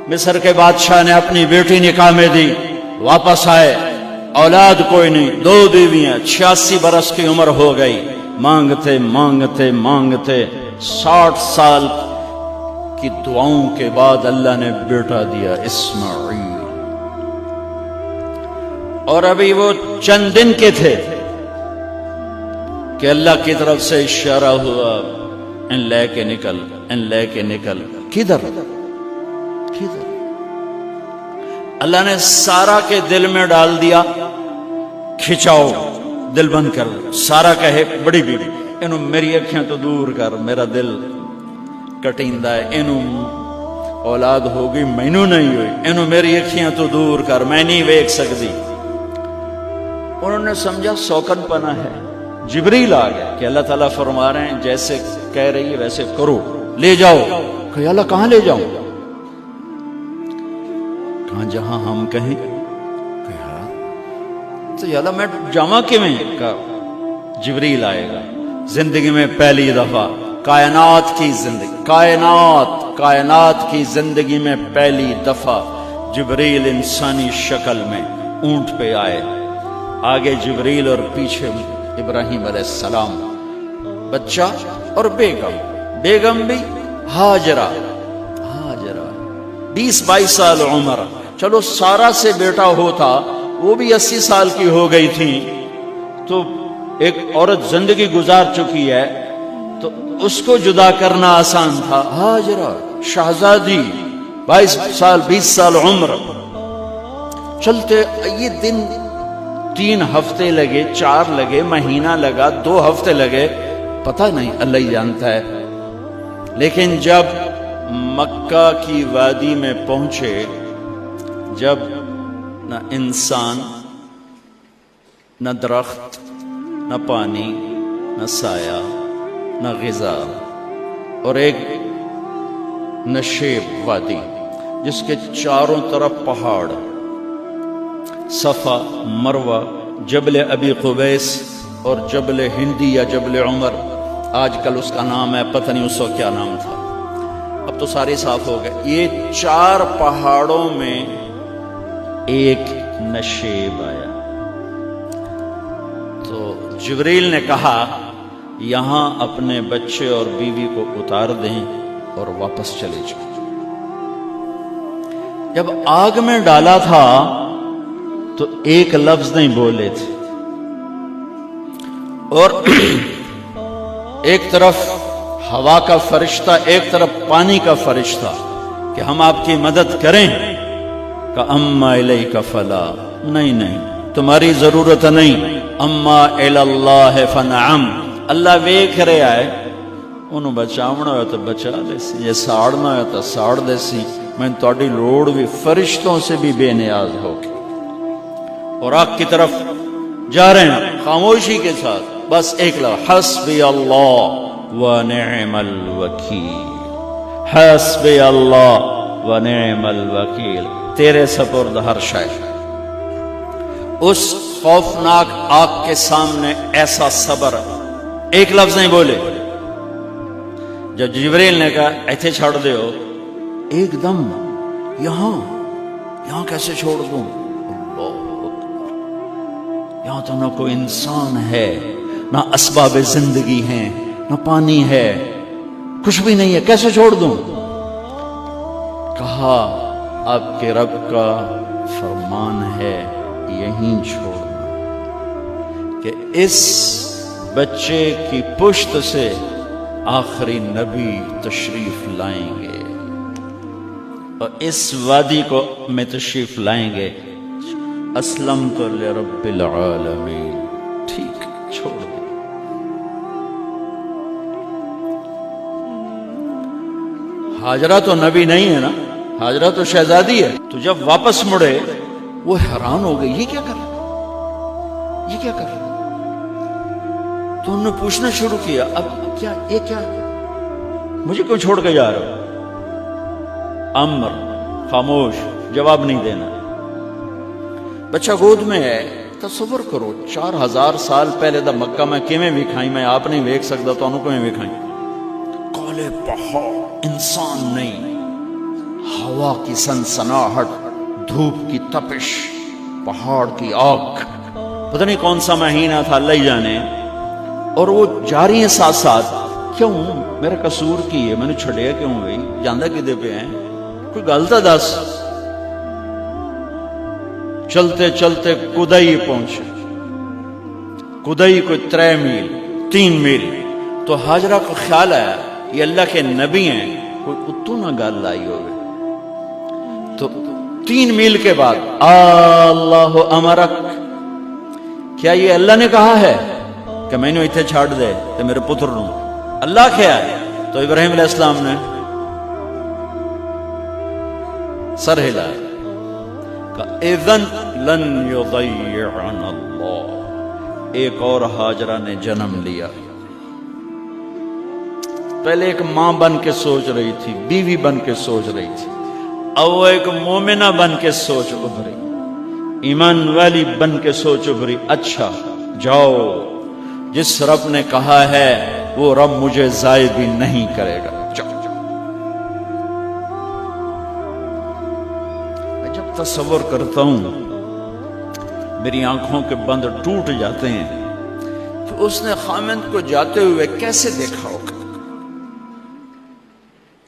مصر کے بادشاہ نے اپنی بیٹی نکاح میں دی، واپس آئے، اولاد کوئی نہیں، 2 بیویاں، 86 برس کی عمر ہو گئی، مانگتے مانگتے مانگتے 60 سال کی دعاؤں کے بعد اللہ نے بیٹا دیا، اسماعیل۔ اور ابھی وہ چند دن کے تھے کہ اللہ کی طرف سے اشارہ ہوا، ان لے کے نکل، ان لے کے نکل۔ کدھر کدھر؟ اللہ نے سارا کے دل میں ڈال دیا، کھچاؤ، دل بند کر۔ سارا کہے بڑی بیوی، انہوں میری اکھیاں تو دور کر، میرا دل کٹیندہ ہے، انہوں اولاد ہوگی مینوں نہیں ہوئی، انہوں میری اکھیاں تو دور کر، میں نہیں ویکھ سکتی۔ انہوں نے سمجھا سوکن پنا ہے۔ جبریل آ گیا کہ اللہ تعالیٰ فرما رہے ہیں جیسے کہہ رہی ہے ویسے کرو، لے جاؤ۔ کہ اللہ کہاں لے جاؤں؟ کہاں جہاں ہم کہیں۔ تو یا اللہ میں جامع کیویں؟ کہا جبریل آئے گا زندگی میں پہلی دفعہ، کائنات کی زندگی، کائنات کی زندگی میں پہلی دفعہ جبریل انسانی شکل میں اونٹ پہ آئے، آگے جبریل اور پیچھے ابراہیم علیہ السلام، بچہ اور بیگم بھی ہاجرہ 20-22 سال عمر۔ چلو سارا سے بیٹا ہوتا، وہ بھی 80 سال کی ہو گئی تھی، تو ایک عورت زندگی گزار چکی ہے تو اس کو جدا کرنا آسان تھا۔ ہاجرہ شہزادی 22 سال 20 سال عمر، چلتے یہ دن 3 ہفتے لگے، 4 لگے، مہینہ لگا، 2 ہفتے لگے، پتہ نہیں، اللہ ہی جانتا ہے۔ لیکن جب مکہ کی وادی میں پہنچے، جب نہ انسان، نہ درخت، نہ پانی، نہ سایہ، نہ غذا، اور ایک نشیب وادی جس کے چاروں طرف پہاڑ، صفا، مروہ، جبل ابی قبیس اور جبل ہندی یا جبل عمر، آج کل اس کا نام ہے، پتہ نہیں اس وقت کیا نام تھا، اب تو سارے صاف ہو گئے۔ یہ 4 پہاڑوں میں ایک نشیب آیا، تو جبریل نے کہا یہاں اپنے بچے اور بیوی کو اتار دیں اور واپس چلے جائیں۔ جب آگ میں ڈالا تھا تو ایک لفظ نہیں بولے تھے، اور ایک طرف ہوا کا فرشتہ، ایک طرف پانی کا فرشتہ کہ ہم آپ کی مدد کریں، کہ اما الیک فلا، نہیں تمہاری ضرورت نہیں، اما الی اللہ فنعم، اللہ ویکھ رہا ہے، انہوں بچاونا ہو تو بچا دے سی، یہ ساڑنا ہو تو ساڑ دے سی، میں تہاڈی لوڑ بھی فرشتوں سے بھی بے نیاز ہو کے۔ اور آگ کی طرف جا رہے ہیں خاموشی کے ساتھ، بس ایک لفظ، حسبی اللہ ونعم الوکیل، حسبی اللہ ونعم الوکیل، تیرے سپرد ہر شے۔ اس خوفناک آگ کے سامنے ایسا صبر، ایک لفظ نہیں بولے۔ جب جبریل نے کہا ایتھے چھوڑ دے ہو، ایک دم یہاں کیسے چھوڑ دوں؟ یہاں تو نہ کوئی انسان ہے، نہ اسباب زندگی ہیں، نہ پانی ہے، کچھ بھی نہیں ہے، کیسے چھوڑ دوں؟ کہا آپ کے رب کا فرمان ہے یہیں چھوڑنا، کہ اس بچے کی پشت سے آخری نبی تشریف لائیں گے اور اس وادی کو میں تشریف لائیں گے۔ اسلمت لرب العالمین، ٹھیک چھوڑ دے۔ ہاجرہ تو نبی نہیں ہے نا، ہاجرہ تو شہزادی ہے۔ تو جب واپس مڑے وہ حیران ہو گئی، یہ کیا کر رہا، یہ کیا کر رہا؟ تو انہوں نے پوچھنا شروع کیا، اب کیا، یہ کیا، مجھے کیوں چھوڑ کے جا رہا ہو؟ امر، خاموش، جواب نہیں دینا۔ بچہ گود میں ہے، تصور کرو 4000 سال پہلے دا مکہ میں کیویں وکھائی، میں آپ نہیں ویکھ سکتا تو انہوں کیویں وکھائی؟ کالے پہاڑ، انسان نہیں، ہوا کی سنسناہٹ، دھوپ کی تپش، پہاڑ کی آگ، پتہ نہیں کون سا مہینہ تھا اللہ ہی جانے، اور وہ جاری ہیں ساتھ ساتھ. کیوں میرا قصور کی ہے، میں نے چھڑیا کیوں گئی، جاندہ کدے پہ ہیں، کوئی گل تو دس. چلتے چلتے کدئی پہنچے. کدئی کوئی 3 میل 3 میل. تو ہاجرہ کو خیال آیا یہ اللہ کے نبی ہیں، کوئی اتو نہ گل لائی ہوگی. تو 3 میل کے بعد اللہ امرک، کیا یہ اللہ نے کہا ہے کہ میں نے اتنے چھاڑ دے تو میرے پتر نوں اللہ کیا ہے؟ تو ابراہیم علیہ السلام نے سر ہلایا کہ اذن لن یضیعنا اللہ. ایک اور ہاجرہ نے جنم لیا. پہلے ایک ماں بن کے سوچ رہی تھی، بیوی بن کے سوچ رہی تھی، اب وہ ایک مومنہ بن کے سوچ ابھری، ایمان والی بن کے سوچ ابھری. اچھا جاؤ، جس رب نے کہا ہے وہ رب مجھے ضائع بھی نہیں کرے گا. میں جب تصور کرتا ہوں میری آنکھوں کے بند ٹوٹ جاتے ہیں کہ اس نے خامند کو جاتے ہوئے کیسے دیکھا ہوگا.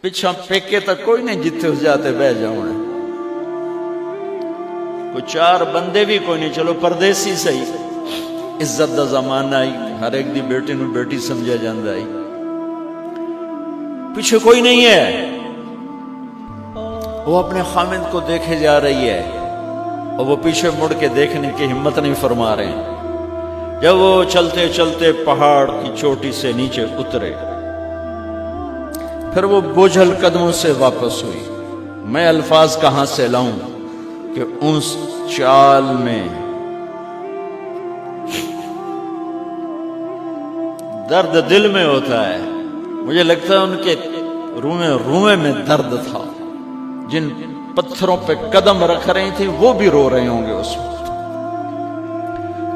پچھا پیکے تک کوئی نہیں جتے اس جاتے بہ جاؤں، کوئی 4 بندے بھی کوئی نہیں، چلو پردیسی صحیح. عزت دا زمانہ آئی، ہر ایک دی بیٹی نو بیٹی سمجھا جاندہ آئی. پیچھے کوئی نہیں ہے، وہ اپنے خامند کو دیکھے جا رہی ہے اور وہ پیچھے مڑ کے دیکھنے کی ہمت نہیں فرما رہے ہیں. جب وہ چلتے چلتے پہاڑ کی چوٹی سے نیچے اترے، پھر وہ بوجھل قدموں سے واپس ہوئی. میں الفاظ کہاں سے لاؤں کہ اس چال میں درد دل میں ہوتا ہے. مجھے لگتا ہے ان کے روئے میں درد تھا. جن پتھروں پہ قدم رکھ رہی تھی وہ بھی رو رہے ہوں گے اس وقت.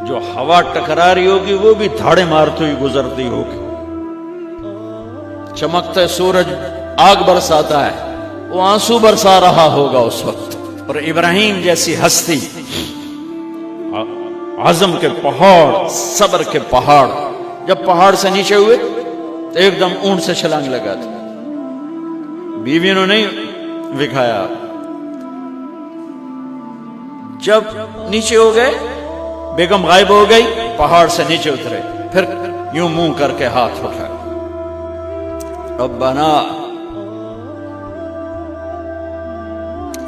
جو ہوا ٹکرا رہی ہوگی وہ بھی دھاڑے مارتی ہوئی گزرتی ہوگی. چمکتا سورج آگ برساتا ہے، وہ آنسو برسا رہا ہوگا اس وقت. اور ابراہیم جیسی ہستی، عزم کے پہاڑ، صبر کے پہاڑ، جب پہاڑ سے نیچے ہوئے تو ایک دم اونٹ سے چھلانگ لگا تھا. بیوی نے نہیں دکھایا. جب نیچے ہو گئے، بیگم غائب ہو گئی، پہاڑ سے نیچے اترے، پھر یوں منہ کر کے ہاتھ اٹھا، ربنا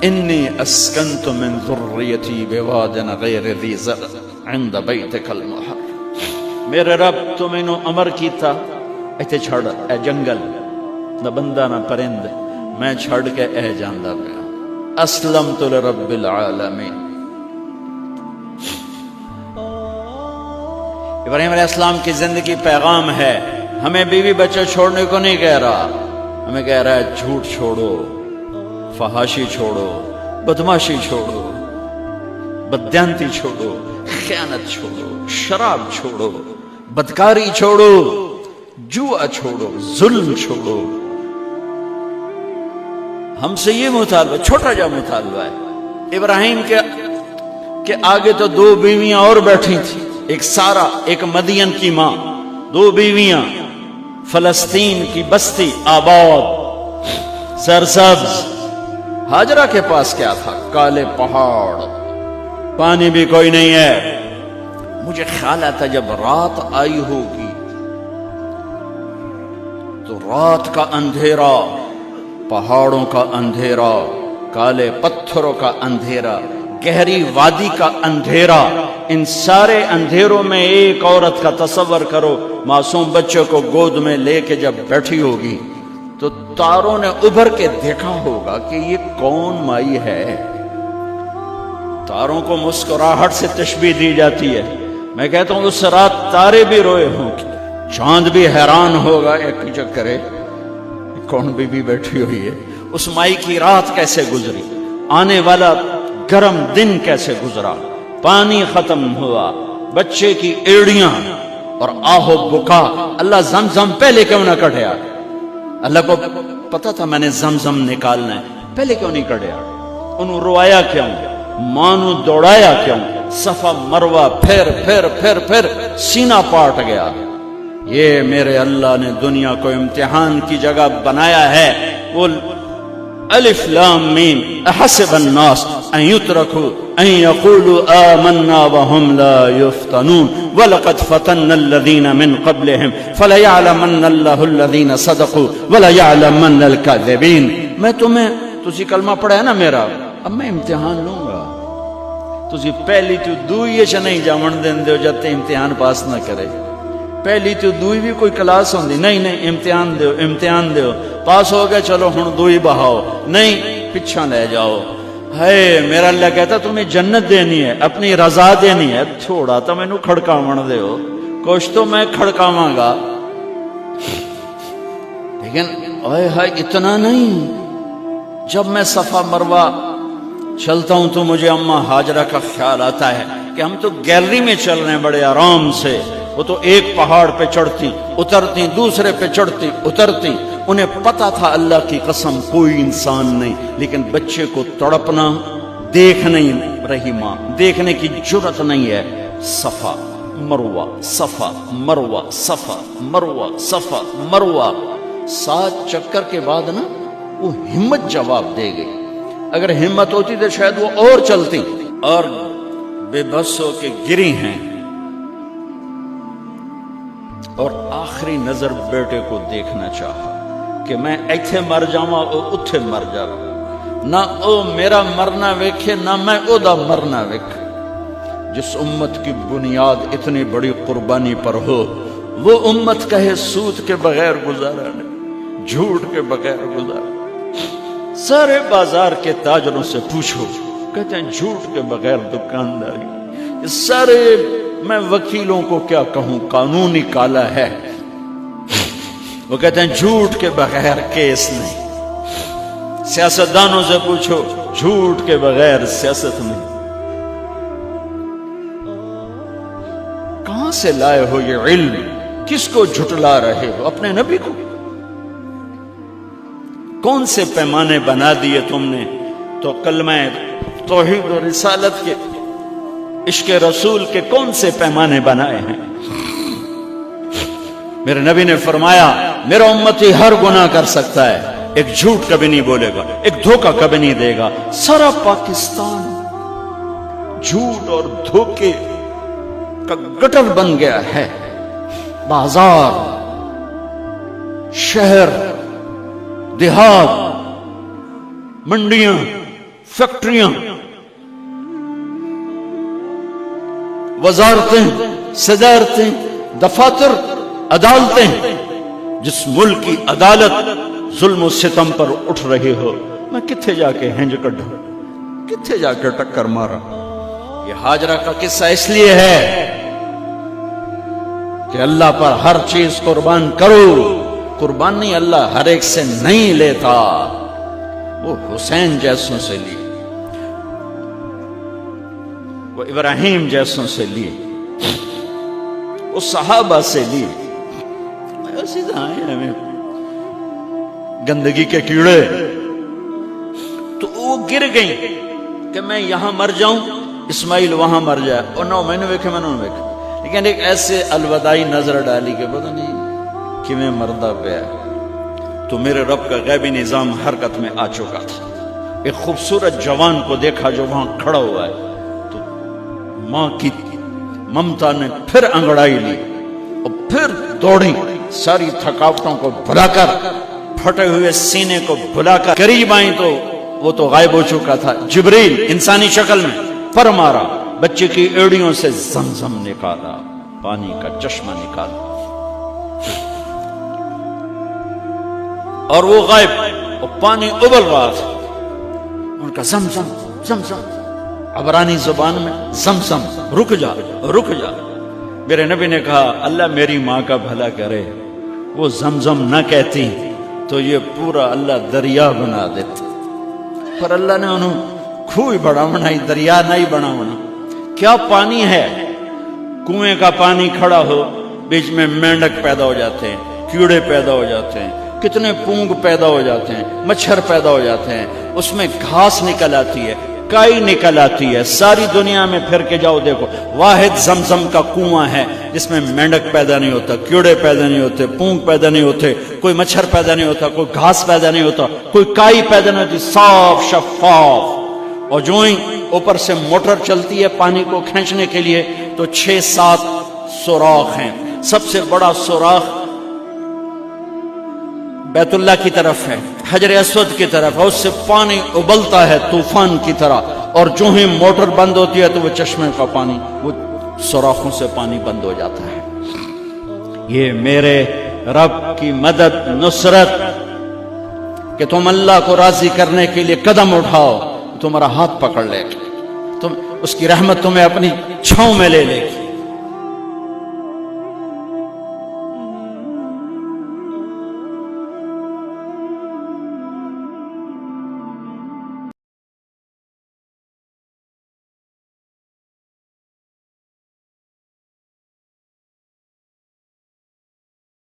انی اسکنت من ذریتی بواد غیر ذی زرع عند بیتک المحرم. میرے رب تو میں نے امر کیتا ایتھے چھڑ، اے جنگل نہ بندہ نہ پرند، میں چھڑ کے اے جاندہ پیا. اسلمت لرب العالمین. ابراہیم علیہ السلام کی زندگی پیغام ہے. ہمیں بیوی بچے چھوڑنے کو نہیں کہہ رہا، ہمیں کہہ رہا ہے جھوٹ چھوڑو، فحاشی چھوڑو، بدماشی چھوڑو، بددیانتی چھوڑو، خیانت چھوڑو، شراب چھوڑو، بدکاری چھوڑو، جوا چھوڑو، ظلم چھوڑو. ہم سے یہ مطالبہ، چھوٹا جا مطالبہ ہے. ابراہیم کے آگے تو 2 بیویاں اور بیٹھی تھیں، ایک سارا، ایک مدین کی ماں، 2 بیویاں. فلسطین کی بستی آباد، سرسبز. ہاجرہ کے پاس کیا تھا؟ کالے پہاڑ، پانی بھی کوئی نہیں ہے. مجھے خیال آتا جب رات آئی ہوگی تو رات کا اندھیرا، پہاڑوں کا اندھیرا، کالے پتھروں کا اندھیرا، گہری وادی کا اندھیرا، ان سارے اندھیروں میں ایک عورت کا تصور کرو، معصوم بچے کو گود میں لے کے جب بیٹھی ہوگی تو تاروں نے ابھر کے دیکھا ہوگا کہ یہ کون مائی ہے. تاروں کو مسکراہٹ سے تشبیہ دی جاتی ہے. میں کہتا ہوں اس رات تارے بھی روئے ہوں گے، چاند بھی حیران ہوگا، ایک چکرے کون بی بی بیٹھی ہوئی ہے. اس مائی کی رات کیسے گزری، آنے والا گرم دن کیسے گزرا، پانی ختم ہوا، بچے کی ایڑیاں اور آہو بکا. اللہ زمزم پہلے کیوں نہ کٹیا؟ اللہ کو پتا تھا میں نے زمزم نکالنا ہے، پہلے کیوں نہیں کڑیا انہوں روایا کیوں مانو دوڑایا کیوں صفا مروہ پھر سینہ پاٹ گیا یہ میرے اللہ نے دنیا کو امتحان کی جگہ بنایا ہے وہ الف لام میم احسب الناس ان يتركوا ان يقولوا آمنا وهم لا يفتنون ولقد فتنا الذين من قبلهم فليعلمن الله الذين صدقوا وليعلمن الكاذبين میں تمہیں تسی کلمہ پڑھا ہے نا میرا اب میں امتحان لوں گا تسی پہلی تو دوئی چ نہیں جاون دین دیو جب تے امتحان پاس نہ کرے پہلی تو دوئی بھی کوئی کلاس ہوندی نہیں امتحان دیو پاس ہو گئے چلو ہن دوئی بہاؤ نہیں پچھا لے جاؤ ہے میرا اللہ کہتا تمہیں جنت دینی ہے اپنی رضا دینی ہے تھوڑا تو مینوں کھڑکاون دیو کچھ تو میں کھڑکاواں گا لیکن اوئے ہائے اتنا نہیں جب میں صفا مروہ چلتا ہوں تو مجھے اماں ہاجرہ کا خیال آتا ہے کہ ہم تو گیلری میں چل رہے ہیں بڑے آرام سے وہ تو ایک پہاڑ پہ چڑھتی اترتی دوسرے پہ چڑھتی اترتی انہیں پتا تھا اللہ کی قسم کوئی انسان نہیں لیکن بچے کو تڑپنا دیکھ نہیں رہی ماں دیکھنے کی جرت نہیں ہے صفا مروہ صفا مروہ صفا مروہ صفا مروہ 7 چکر کے بعد نا وہ ہمت جواب دے گئی اگر ہمت ہوتی تو شاید وہ اور چلتی اور بے بس ہو کے گری ہیں اور آخری نظر بیٹے کو دیکھنا چاہا کہ میں ایتھے مر جاواں او اتھے مر جاواں نہ او میرا مرنا ویکھے نہ میں او دا مرنا ویکھ جس امت کی بنیاد اتنی بڑی قربانی پر ہو وہ امت کہے سود کے بغیر گزارا نہیں جھوٹ کے بغیر گزارا سارے بازار کے تاجروں سے پوچھو کہتے ہیں جھوٹ کے بغیر دکانداری سارے میں وکیلوں کو کیا کہوں قانونی کالا ہے وہ کہتے ہیں جھوٹ کے بغیر کیس نہیں سیاستدانوں سے پوچھو جھوٹ کے بغیر سیاست نہیں کہاں سے لائے ہو یہ علم کس کو جھٹلا رہے ہو اپنے نبی کو کون سے پیمانے بنا دیے تم نے تو کلمہ توحید و رسالت کے عشق رسول کے کون سے پیمانے بنائے ہیں میرے نبی نے فرمایا میرا امتی ہر گناہ کر سکتا ہے ایک جھوٹ کبھی نہیں بولے گا ایک دھوکہ کبھی نہیں دے گا سارا پاکستان جھوٹ اور دھوکے کا گٹر بن گیا ہے بازار شہر دیہات منڈیاں فیکٹریاں وزارتیں صدارتیں دفاتر عدالتیں جس ملک کی عدالت ظلم و ستم پر اٹھ رہی ہو میں کتھے جا کے ہنج کڈھا کتھے جا کے ٹکر مارا یہ ہاجرہ کا قصہ اس لیے ہے کہ اللہ پر ہر چیز قربان کرو قربان نہیں اللہ ہر ایک سے نہیں لیتا وہ حسین جیسوں سے لی وہ ابراہیم جیسوں سے لی وہ صحابہ سے لی ایسی ہمیں گندگی کے کیڑے تو وہ گر گئی کہ میں یہاں مر جاؤں اسماعیل وہاں مر جائے اور نہ میں نے ویکھے میں نے ویکھے لیکن ایک ایسے الوداعی نظر ڈالی کہ پتہ نہیں کہ میں مردہ پہ تو میرے رب کا غیبی نظام حرکت میں آ چکا تھا ایک خوبصورت جوان کو دیکھا جو وہاں کھڑا ہوا ہے تو ماں کی ممتا نے پھر انگڑائی لی اور پھر دوڑی ساری تھکاوٹوں کو بھلا کر پھٹے ہوئے سینے کو بھلا کر قریب آئیں تو وہ تو غائب ہو چکا تھا جبریل انسانی شکل میں پر مارا بچے کی ایڑیوں سے زمزم نکالا پانی کا چشمہ نکالا اور وہ غائب اور پانی ابل رہا تھا ان کا زمزم زمزم عبرانی زبان میں زمزم رک جا رک جا میرے نبی نے کہا اللہ میری ماں کا بھلا کرے وہ زمزم نہ کہتی تو یہ پورا اللہ دریا بنا دیتا پر اللہ نے انہوں کھوئی بڑا بنائی دریا نہیں بنا بنا کیا پانی ہے کنویں کا پانی کھڑا ہو بیچ میں مینڈک پیدا ہو جاتے ہیں کیڑے پیدا ہو جاتے ہیں کتنے پونگ پیدا ہو جاتے ہیں، مچھر پیدا ہو جاتے ہیں، اس میں گھاس نکل آتی ہے، کائی نکل آتی ہے، ساری دنیا میں پھر کے جاؤ دیکھو، واحد زمزم کا کنواں ہے جس میں مینڈک پیدا نہیں ہوتا، کیڑے پیدا نہیں ہوتے، پونگ پیدا نہیں ہوتے، کوئی مچھر پیدا نہیں ہوتا، کوئی گھاس پیدا نہیں ہوتا، کوئی کائی پیدا نہیں ہوتی، صاف شفاف۔ اور جو ہی اوپر سے موٹر چلتی ہے پانی کو کھینچنے کے لیے تو 6-7 سوراخ ہیں۔ سب سے بڑا سوراخ بیت اللہ کی طرف ہے، حجر اسود کی طرف ہے، اس سے پانی ابلتا ہے طوفان کی طرح، اور جو ہی موٹر بند ہوتی ہے تو وہ چشمے کا پانی، وہ سوراخوں سے پانی بند ہو جاتا ہے۔ یہ میرے رب کی مدد، نصرت، کہ تم اللہ کو راضی کرنے کے لیے قدم اٹھاؤ، تمہارا ہاتھ پکڑ لے گا، تم اس کی رحمت تمہیں اپنی چھاؤں میں لے لے گی۔